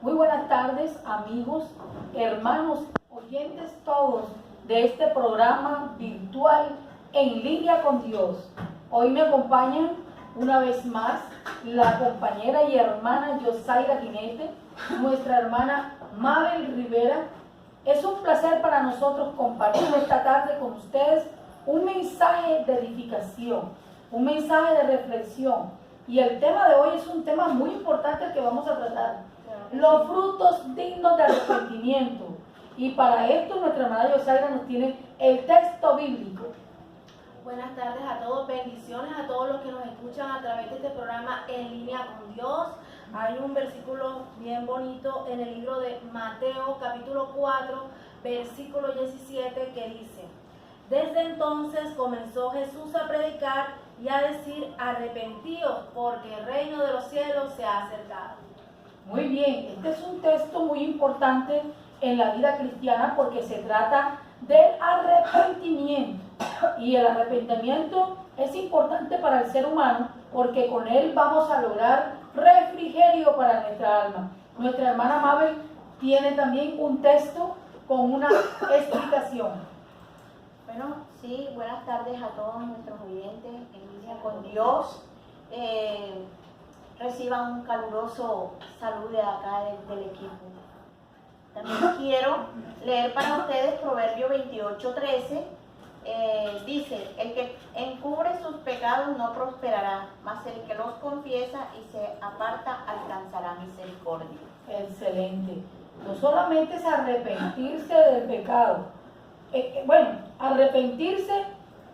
Muy buenas tardes, amigos, hermanos, oyentes todos de este programa virtual En Línea con Dios. Hoy me acompañan una vez más la compañera y hermana Yosaira Jinete, nuestra hermana Mabel Rivera. Es un placer para nosotros compartir esta tarde con ustedes un mensaje de edificación, un mensaje de reflexión. Y el tema de hoy es un tema muy importante que vamos a tratar: los frutos dignos de arrepentimiento. Y para esto nuestra hermana Yosaira nos tiene el texto bíblico. Buenas tardes a todos, bendiciones a todos los que nos escuchan a través de este programa En Línea con Dios. Hay un versículo bien bonito en el libro de Mateo, capítulo 4, versículo 17, que dice: desde entonces comenzó Jesús a predicar y a decir: arrepentíos, porque el reino de los cielos se ha acercado. Muy bien, este es un texto muy importante en la vida cristiana porque se trata del arrepentimiento. Y el arrepentimiento es importante para el ser humano porque con él vamos a lograr refrigerio para nuestra alma. Nuestra hermana Mabel tiene también un texto con una explicación. Bueno, sí, buenas tardes a todos nuestros oyentes En Línea con Dios. Reciban un caluroso saludo de acá del equipo. También quiero leer para ustedes Proverbio 28:13. Dice: el que encubre sus pecados no prosperará, mas el que los confiesa y se aparta alcanzará misericordia. Excelente. No solamente es arrepentirse del pecado. Arrepentirse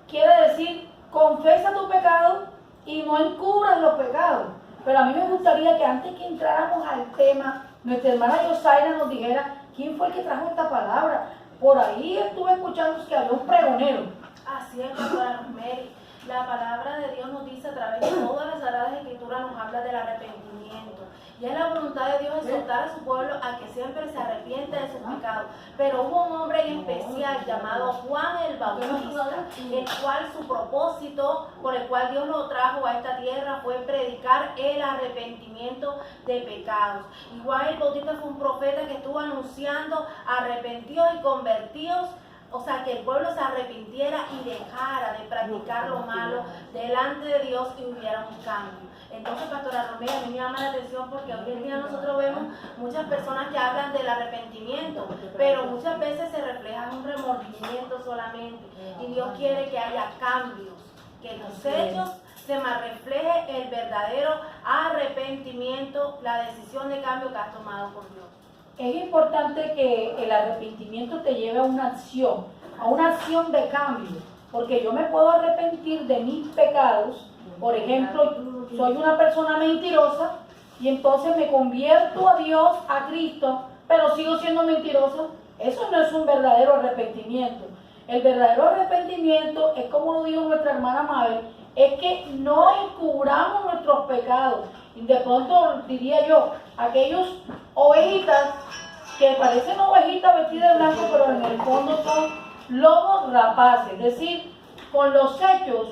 quiere decir confesa tu pecado y no encubras los pecados. Pero a mí me gustaría que antes que entráramos al tema, nuestra hermana Yosaira nos dijera quién fue el que trajo esta palabra. Por ahí estuve escuchando que había un pregonero. Así es, pastora Rosemary. La palabra de Dios nos dice a través de todas las Sagradas Escrituras, nos habla del arrepentimiento. Y es la voluntad de Dios exhortar a su pueblo a que siempre se arrepiente de sus pecados. Pero hubo un hombre en especial llamado Juan el Bautista, el cual su propósito por el cual Dios lo trajo a esta tierra fue predicar el arrepentimiento de pecados. Y Juan el Bautista fue un profeta que estuvo anunciando: arrepentidos y convertidos. O sea, que el pueblo se arrepintiera y dejara de practicar lo malo delante de Dios y hubiera un cambio. Entonces, pastora Romero, a mí me llama la atención porque hoy en día nosotros vemos muchas personas que hablan del arrepentimiento, pero muchas veces se refleja un remordimiento solamente. Y Dios quiere que haya cambios, que en los hechos se refleje el verdadero arrepentimiento, la decisión de cambio que has tomado por Dios. Es importante que el arrepentimiento te lleve a una acción de cambio, porque yo me puedo arrepentir de mis pecados. Por ejemplo, soy una persona mentirosa y entonces me convierto a Dios, a Cristo, pero sigo siendo mentirosa. Eso no es un verdadero arrepentimiento. El verdadero arrepentimiento es, como lo dijo nuestra hermana Mabel, es que no encubramos nuestros pecados. Y de pronto diría yo, aquellos ovejitas que parecen ovejitas vestidas de blanco, pero en el fondo son lobos rapaces. Es decir, con los hechos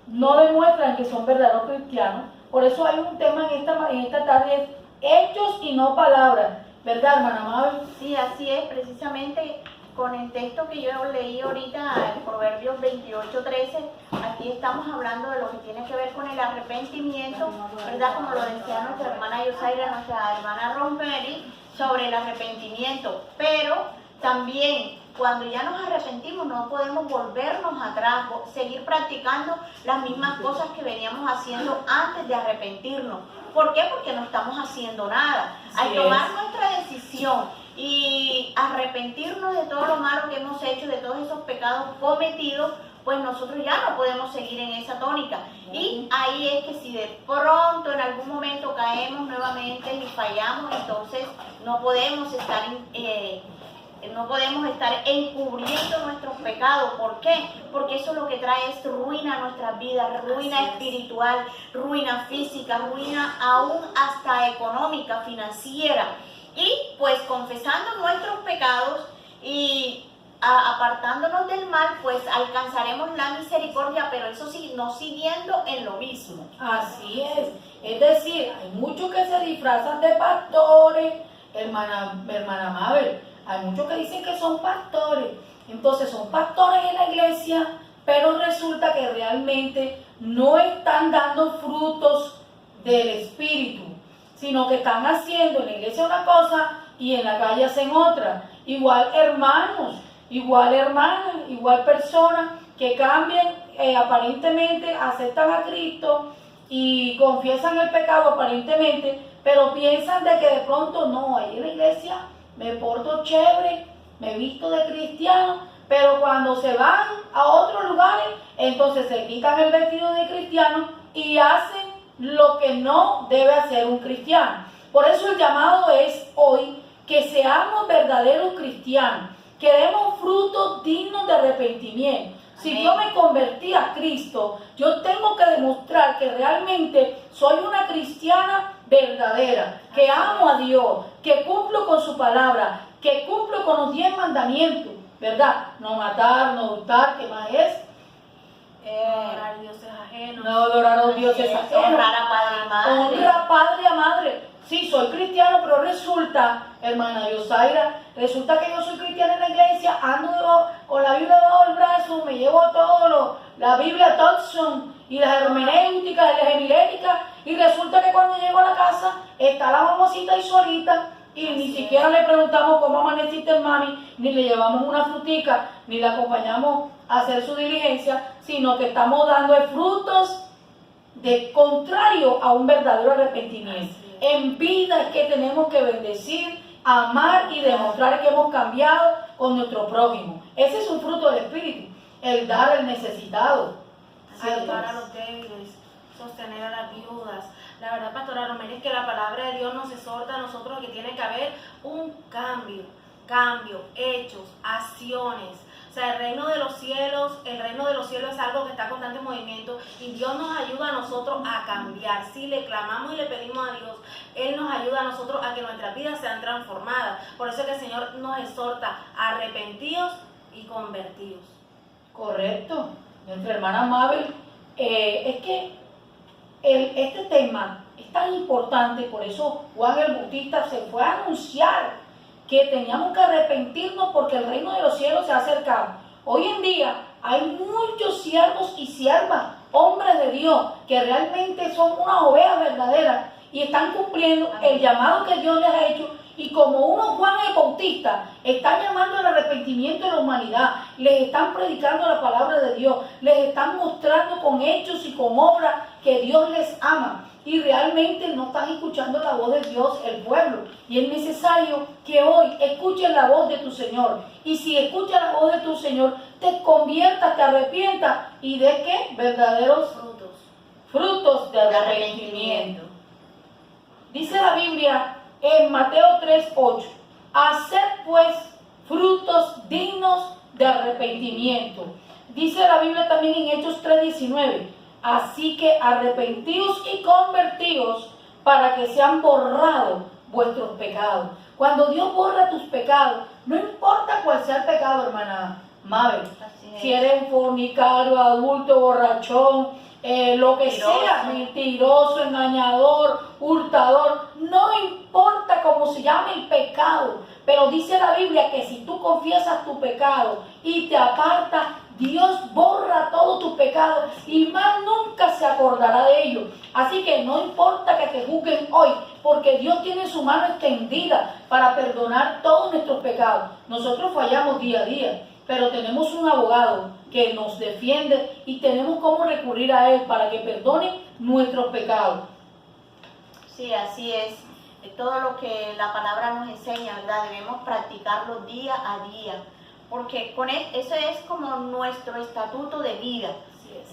no demuestran que son verdaderos cristianos. Por eso hay un tema en esta tarde: hechos y no palabras. ¿Verdad, hermana Mabel? Sí, así es, precisamente con el texto que yo leí ahorita, el Proverbios 28:13, aquí estamos hablando de lo que tiene que ver con el arrepentimiento, ¿verdad? Como lo decía nuestra hermana Yosaira, nuestra hermana Rosemary, sobre el arrepentimiento. Pero también, cuando ya nos arrepentimos, no podemos volvernos atrás, seguir practicando las mismas cosas que veníamos haciendo antes de arrepentirnos. ¿Por qué? Porque no estamos haciendo nada. Al tomar nuestra decisión y arrepentirnos de todo lo malo que hemos hecho, de todos esos pecados cometidos, pues nosotros ya no podemos seguir en esa tónica. Y ahí es que si de pronto en algún momento caemos nuevamente y fallamos, entonces no podemos estar encubriendo nuestros pecados. ¿Por qué? Porque eso lo que trae es ruina a nuestras vidas, ruina espiritual, ruina física, ruina aún hasta económica, financiera. Y pues confesando nuestros pecados y apartándonos del mal, pues alcanzaremos la misericordia, pero eso sí, no siguiendo en lo mismo. Así es decir, hay muchos que se disfrazan de pastores, hermana Mabel, hay muchos que dicen que son pastores. Entonces son pastores en la iglesia, pero resulta que realmente no están dando frutos del Espíritu, sino que están haciendo en la iglesia una cosa y en la calle hacen otra. Igual hermanos, igual hermanas, igual personas que cambian, aparentemente aceptan a Cristo y confiesan el pecado aparentemente, pero piensan de que de pronto no, ahí en la iglesia me porto chévere, me visto de cristiano, pero cuando se van a otros lugares, entonces se quitan el vestido de cristiano y hacen lo que no debe hacer un cristiano. Por eso el llamado es hoy que seamos verdaderos cristianos, que demos frutos dignos de arrepentimiento. Si yo me convertí a Cristo, yo tengo que demostrar que realmente soy una cristiana verdadera, que amo a Dios, que cumplo con su palabra, que cumplo con los 10 mandamientos, ¿verdad? No matar, no hurtar, ¿qué más es? Honrar dioses ajenos. No adorar a los dioses ajenos. Honrar a padre y madre. Honra a padre y a madre. Sí, soy cristiano, pero resulta, hermana Yosaira, resulta que yo soy cristiana en la iglesia, ando con la Biblia debajo del brazo, me llevo todo la Biblia Thompson y las hermenéuticas y las emiléticas, y resulta que cuando llego a la casa está la mamacita ahí solita, y ni siquiera le preguntamos cómo amaneciste, mami, ni le llevamos una frutica, ni le acompañamos a hacer su diligencia, sino que estamos dando frutos de contrario a un verdadero arrepentimiento. En vida es que tenemos que bendecir, amar y demostrar que hemos cambiado con nuestro prójimo. Ese es un fruto del Espíritu, el dar al necesitado, Ayudar a los débiles, sostener a las viudas. La verdad, pastora Romero, es que la palabra de Dios nos exhorta a nosotros que tiene que haber un cambio, hechos, acciones. O sea, el reino de los cielos es algo que está en constante movimiento y Dios nos ayuda a nosotros a cambiar. Si le clamamos y le pedimos a Dios, Él nos ayuda a nosotros a que nuestras vidas sean transformadas. Por eso es que el Señor nos exhorta a arrepentidos y convertidos. Correcto. Nuestra hermana Mabel, es que este tema es tan importante, por eso Juan el Bautista se fue a anunciar que teníamos que arrepentirnos porque el reino de los cielos se ha acercado. Hoy en día hay muchos siervos y siervas, hombres de Dios, que realmente son unas ovejas verdaderas y están cumpliendo el llamado que Dios les ha hecho. Y como uno Juan el Bautista está llamando al arrepentimiento de la humanidad, les están predicando la palabra de Dios, les están mostrando con hechos y con obras que Dios les ama. Y realmente no están escuchando la voz de Dios, el pueblo. Y es necesario que hoy escuchen la voz de tu Señor. Y si escuchas la voz de tu Señor, te conviertas, te arrepientas y de qué? Verdaderos frutos de arrepentimiento. Dice la Biblia en Mateo 3:8, haced pues frutos dignos de arrepentimiento. Dice la Biblia también en Hechos 3:19, así que arrepentíos y convertíos para que sean borrados vuestros pecados. Cuando Dios borra tus pecados, no importa cuál sea el pecado, hermana Mabel, si eres fornicario, adulto, borrachón, lo que sea, mentiroso, engañador, hurtador, no importa cómo se llame el pecado, pero dice la Biblia que si tú confiesas tu pecado y te apartas, Dios borra todos tus pecados y más nunca se acordará de ellos. Así que no importa que te juzguen hoy, porque Dios tiene su mano extendida para perdonar todos nuestros pecados. Nosotros fallamos día a día, pero tenemos un abogado que nos defiende y tenemos cómo recurrir a Él para que perdone nuestros pecados. Sí, así es. Todo lo que la palabra nos enseña, ¿verdad? Debemos practicarlo día a día, porque con eso es como nuestro estatuto de vida.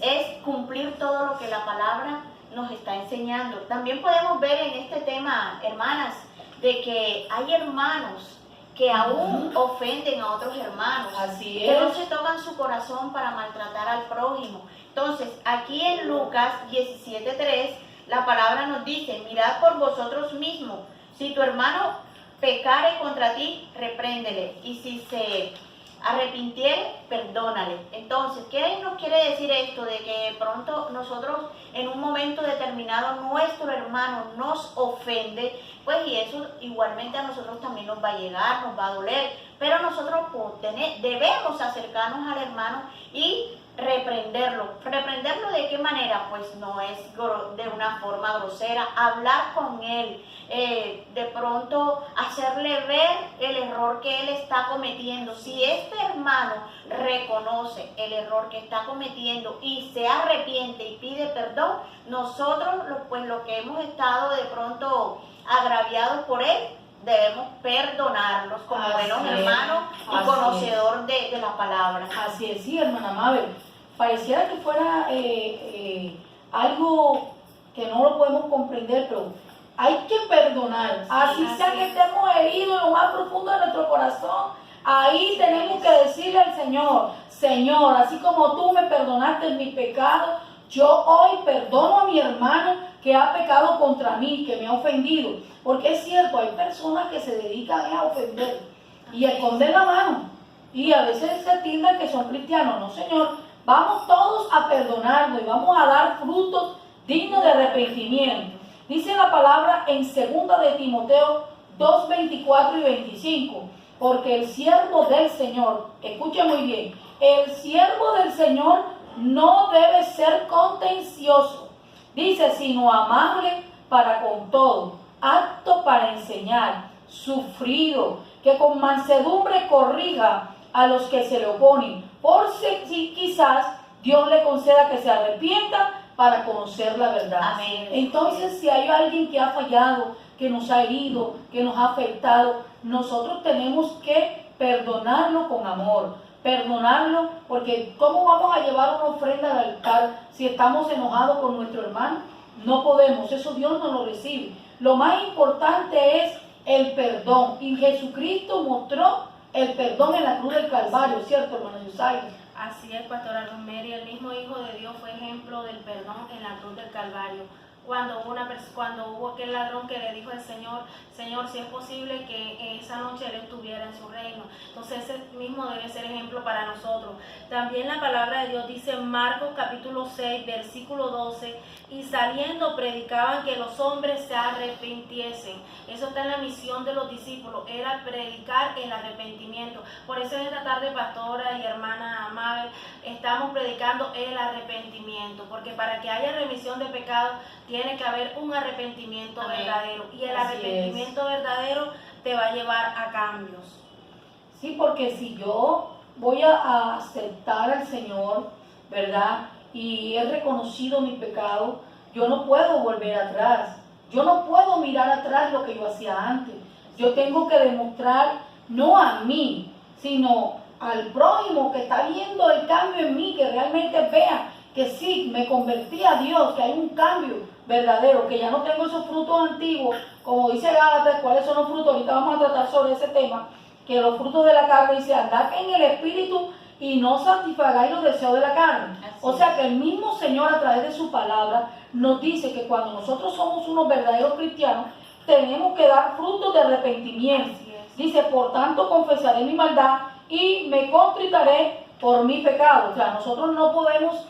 Es cumplir todo lo que la palabra nos está enseñando. También podemos ver en este tema, hermanas, de que hay hermanos que aún ofenden a otros hermanos, Así que no es. se tocan su corazón para maltratar al prójimo. Entonces, aquí en Lucas 17:3, la palabra nos dice, mirad por vosotros mismos, si tu hermano pecare contra ti, repréndele, y si se arrepintiere, perdónale. Entonces, ¿qué nos quiere decir esto? De que de pronto nosotros en un momento determinado nuestro hermano nos ofende, pues y eso igualmente a nosotros también nos va a llegar, nos va a doler, pero nosotros debemos acercarnos al hermano y reprenderlo. ¿Reprenderlo de qué manera? Pues no es de una forma grosera, hablar con él, de pronto hacerle ver el error que él está cometiendo. Si este hermano reconoce el error que está cometiendo y se arrepiente y pide perdón, nosotros pues lo que hemos estado de pronto agraviados por él, debemos perdonarlos como buenos hermanos y conocedor de la palabra. Así es, sí, hermana Mabel. Pareciera que fuera algo que no lo podemos comprender, pero hay que perdonar. Así sea que estemos heridos en lo más profundo de nuestro corazón, ahí tenemos que decirle al Señor, Señor, así como tú me perdonaste en mi pecado, yo hoy perdono a mi hermano que ha pecado contra mí, que me ha ofendido. Porque es cierto, hay personas que se dedican a ofender y a esconder la mano. Y a veces se tildan que son cristianos. No, Señor, vamos todos a perdonarnos y vamos a dar frutos dignos de arrepentimiento. Dice la palabra en 2 de Timoteo 2, 24 y 25. Porque el siervo del Señor, escuche muy bien, el siervo del Señor no debe ser contencioso. Dice, sino amable para con todo, apto para enseñar, sufrido, que con mansedumbre corrija a los que se le oponen, por si quizás Dios le conceda que se arrepienta para conocer la verdad. Amén. Entonces, si hay alguien que ha fallado, que nos ha herido, que nos ha afectado, nosotros tenemos que perdonarlo con amor. Perdonarlo, porque ¿cómo vamos a llevar una ofrenda al altar si estamos enojados con nuestro hermano? No podemos, eso Dios no lo recibe. Lo más importante es el perdón, y Jesucristo mostró el perdón en la cruz del Calvario, ¿cierto, hermano Yusay? Así es, pastora Rosemary, el mismo Hijo de Dios fue ejemplo del perdón en la cruz del Calvario. Cuando hubo aquel ladrón que le dijo al Señor, Señor, si es posible que esa noche Él estuviera en su reino. Entonces ese mismo debe ser ejemplo para nosotros. También la palabra de Dios dice en Marcos capítulo 6, versículo 12, y saliendo predicaban que los hombres se arrepintiesen. Eso está en la misión de los discípulos, era predicar el arrepentimiento. Por eso en esta tarde, pastora y hermana Mabel, estamos predicando el arrepentimiento, porque para que haya remisión de pecados, tiene que haber un arrepentimiento verdadero. Y el arrepentimiento verdadero te va a llevar a cambios. Sí, porque si yo voy a aceptar al Señor, ¿verdad? Y he reconocido mi pecado, yo no puedo volver atrás. Yo no puedo mirar atrás lo que yo hacía antes. Yo tengo que demostrar, no a mí, sino al prójimo que está viendo el cambio en mí, que realmente vea que sí, me convertí a Dios, que hay un cambio verdadero, que ya no tengo esos frutos antiguos, como dice Gálatas, ¿cuáles son los frutos? Ahorita vamos a tratar sobre ese tema, que los frutos de la carne, dice, andad en el Espíritu y no satisfagáis los deseos de la carne. O sea que el mismo Señor a través de su palabra nos dice que cuando nosotros somos unos verdaderos cristianos, tenemos que dar frutos de arrepentimiento. Dice, por tanto confesaré mi maldad y me contritaré por mi pecado. O sea, nosotros no podemos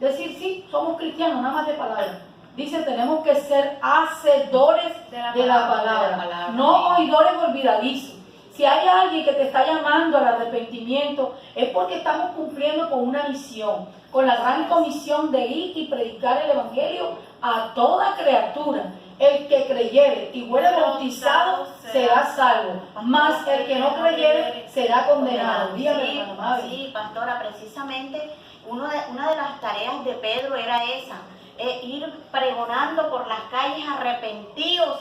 decir, sí, somos cristianos, nada más de palabra. Dice, tenemos que ser hacedores de la palabra, no oidores olvidadizos. Si hay alguien que te está llamando al arrepentimiento, es porque estamos cumpliendo con una misión, con la gran comisión de ir y predicar el evangelio a toda criatura. El que creyere y fuere bautizado será salvo, mas el que no creyere será condenado. Sí, pastora, precisamente una de las tareas de Pedro era esa, ir pregonando por las calles, arrepentidos,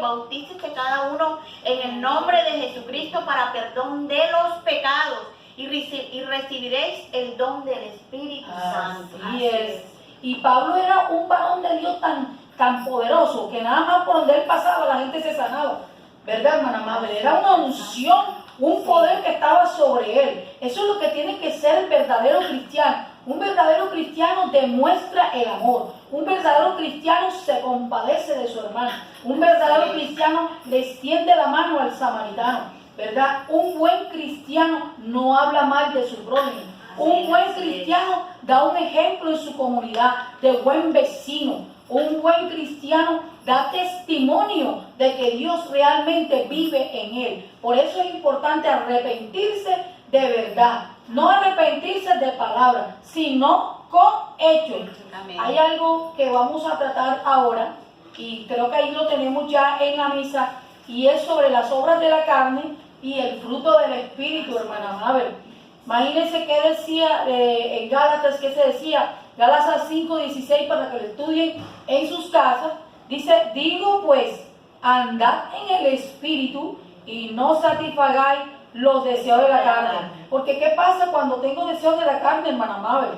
bautícese cada uno en el nombre de Jesucristo para perdón de los pecados y recibiréis el don del Espíritu Santo. Así es. Y Pablo era un varón de Dios tan poderoso que nada más por donde él pasaba la gente se sanaba, ¿verdad, hermana Mabel? Era una unción, un poder que estaba sobre él. Eso es lo que tiene que ser el verdadero cristiano. Un verdadero cristiano demuestra el amor. Un verdadero cristiano se compadece de su hermano. Un verdadero cristiano le extiende la mano al samaritano. ¿verdad? Un buen cristiano no habla mal de su prójimo. Un buen cristiano da un ejemplo en su comunidad de buen vecino. Un buen cristiano da testimonio de que Dios realmente vive en él. Por eso es importante arrepentirse de verdad. No arrepentirse de palabras, sino con hechos. Amén. Hay algo que vamos a tratar ahora, y creo que ahí lo tenemos ya en la mesa, y es sobre las obras de la carne y el fruto del Espíritu, hermana Mabel. Imagínense qué decía en Gálatas, qué se decía, Gálatas 5:16, para que lo estudien en sus casas. Dice, digo pues, andad en el Espíritu y no satisfagáis los deseos de la carne. Porque ¿qué pasa cuando tengo deseos de la carne, hermana Mabel?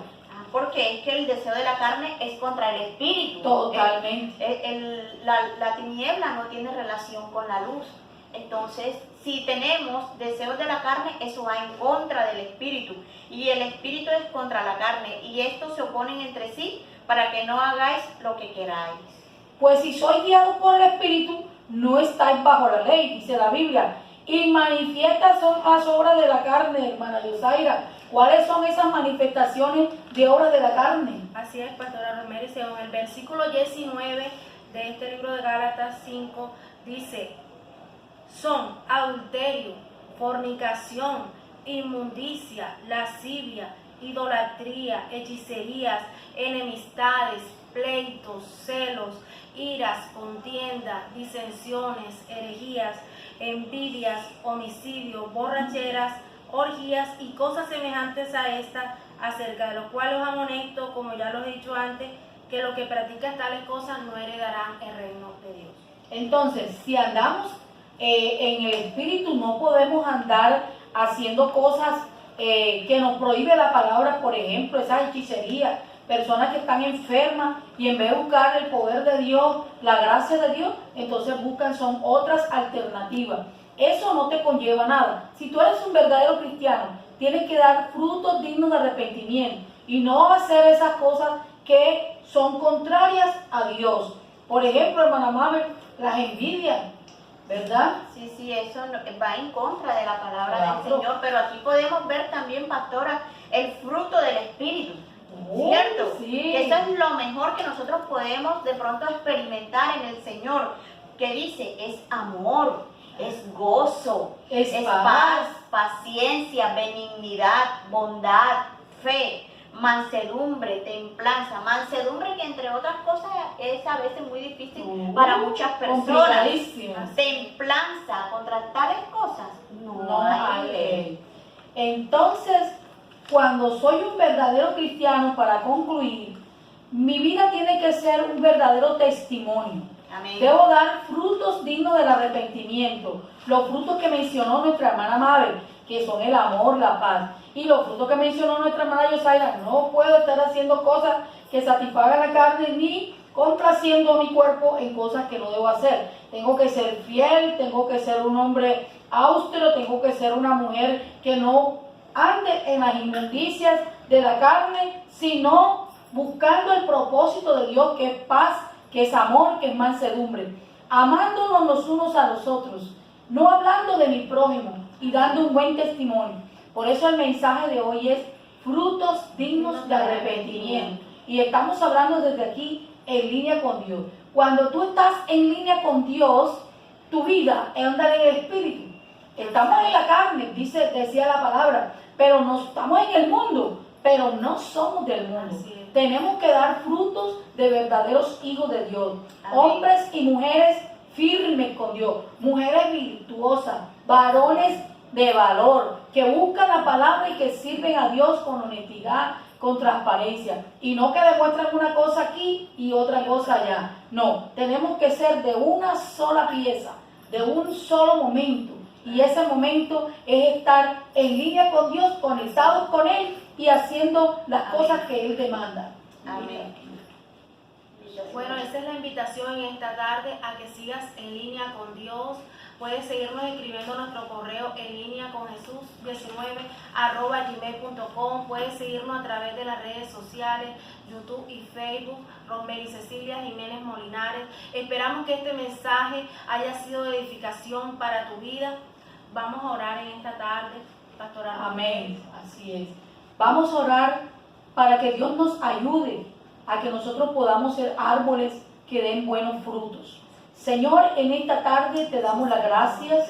Porque es que el deseo de la carne es contra el espíritu. Totalmente. La tiniebla no tiene relación con la luz. Entonces, si tenemos deseos de la carne, eso va en contra del espíritu. Y el espíritu es contra la carne. Y estos se oponen entre sí para que no hagáis lo que queráis. Pues si sois guiados por el espíritu, no estáis bajo la ley, dice la Biblia. Y manifiestas son las obras de la carne, hermana Yosaira. ¿Cuáles son esas manifestaciones de obras de la carne? Así es, pastora Romero, según el versículo 19 de este libro de Gálatas 5, dice, son adulterio, fornicación, inmundicia, lascivia, idolatría, hechicerías, enemistades, pleitos, celos, iras, contienda, disensiones, herejías, envidias, homicidios, borracheras, orgías y cosas semejantes a estas, acerca de lo cual os amonesto, como ya lo he dicho antes, que los que practican tales cosas no heredarán el reino de Dios. Entonces, si andamos en el espíritu, no podemos andar haciendo cosas que nos prohíbe la palabra, por ejemplo, esas hechicerías, personas que están enfermas y en vez de buscar el poder de Dios, la gracia de Dios, entonces son otras alternativas. Eso no te conlleva nada. Si tú eres un verdadero cristiano, tienes que dar frutos dignos de arrepentimiento y no hacer esas cosas que son contrarias a Dios. Por ejemplo, hermana Mabel, las envidias, ¿verdad? Sí, eso va en contra de la palabra del Señor, pero aquí podemos ver también, pastora, el fruto del Espíritu, ¿cierto? Sí. Que eso es lo mejor que nosotros podemos de pronto experimentar en el Señor, que dice, es amor, es gozo, es paz, paciencia, benignidad, bondad, fe, mansedumbre, templanza. Mansedumbre que entre otras cosas es a veces muy difícil para muchas personas. Templanza, contra tales cosas no hay ley. Entonces, cuando soy un verdadero cristiano, para concluir, mi vida tiene que ser un verdadero testimonio. Amén. Debo dar frutos dignos del arrepentimiento. Los frutos que mencionó nuestra hermana Mabel, que son el amor, la paz. Y los frutos que mencionó nuestra hermana Yosaira, no puedo estar haciendo cosas que satisfagan la carne ni complaciendo mi cuerpo en cosas que no debo hacer. Tengo que ser fiel, tengo que ser un hombre austero, tengo que ser una mujer que no ande en las inmundicias de la carne, sino buscando el propósito de Dios, que es paz, que es amor, que es mansedumbre, amándonos los unos a los otros, no hablando de mi prójimo y dando un buen testimonio. Por eso el mensaje de hoy es frutos dignos de arrepentimiento. Y estamos hablando desde aquí en línea con Dios. Cuando tú estás en línea con Dios, tu vida es andar en el Espíritu. Estamos en la carne, decía la palabra, pero no estamos en el mundo, pero no somos del mundo. Tenemos que dar frutos de verdaderos hijos de Dios. Amén. Hombres y mujeres firmes con Dios, mujeres virtuosas, varones de valor, que buscan la palabra y que sirven a Dios con honestidad, con transparencia, y no que demuestran una cosa aquí y otra cosa allá. No, tenemos que ser de una sola pieza, de un solo momento, y ese momento es estar en línea con Dios, conectados con Él y haciendo las cosas que Él demanda. Amén. Bueno, esa es la invitación en esta tarde, a que sigas en línea con Dios. Puedes seguirnos escribiendo nuestro correo en línea con Jesús19@gmail.com. Puedes seguirnos a través de las redes sociales, YouTube y Facebook, Rosemary Cecilia Jiménez Molinares. Esperamos que este mensaje haya sido de edificación para tu vida. Vamos a orar en esta tarde, pastora. Amén, así es. Vamos a orar para que Dios nos ayude a que nosotros podamos ser árboles que den buenos frutos. Señor, en esta tarde te damos las gracias.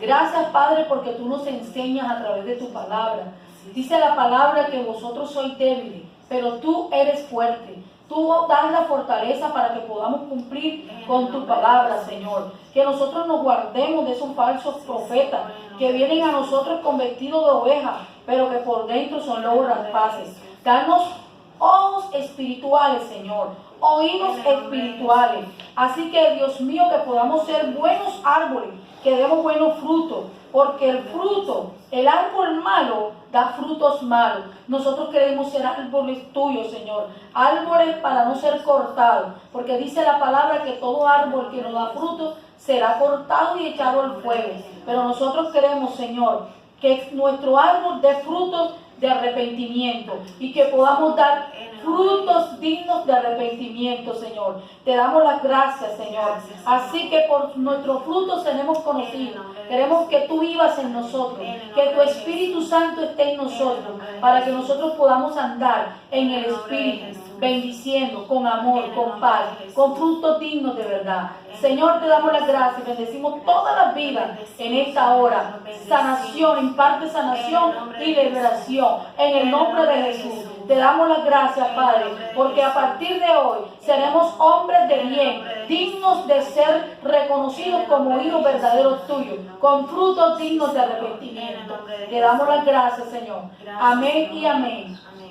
Gracias, Padre, porque tú nos enseñas a través de tu palabra. Dice la palabra que vosotros sois débiles, pero tú eres fuerte. Tú das la fortaleza para que podamos cumplir con tu palabra, Señor. Que nosotros nos guardemos de esos falsos profetas que vienen a nosotros con vestido de oveja, pero que por dentro son lobos rapaces. Danos ojos espirituales, Señor, oídos espirituales. Así que, Dios mío, que podamos ser buenos árboles, que demos buenos frutos, porque el fruto, el árbol malo, da frutos malos. Nosotros queremos ser árboles tuyos, Señor, árboles para no ser cortados, porque dice la palabra que todo árbol que no da fruto será cortado y echado al fuego. Pero nosotros queremos, Señor, que nuestro árbol dé frutos de arrepentimiento y que podamos dar frutos dignos de arrepentimiento, Señor. Te damos las gracias, Señor. Así que por nuestros frutos seremos conocidos. Queremos que tú vivas en nosotros, que tu Espíritu Santo esté en nosotros, para que nosotros podamos andar en el Espíritu, bendiciendo con amor, con paz, con frutos dignos de verdad. Señor, te damos las gracias y bendecimos todas las vidas en esta hora. Sanación, imparte sanación y liberación en el nombre de Jesús. Te damos las gracias, Padre, porque a partir de hoy seremos hombres de bien, dignos de ser reconocidos como hijos verdaderos tuyos, con frutos dignos de arrepentimiento. Te damos las gracias, Señor. Amén y amén.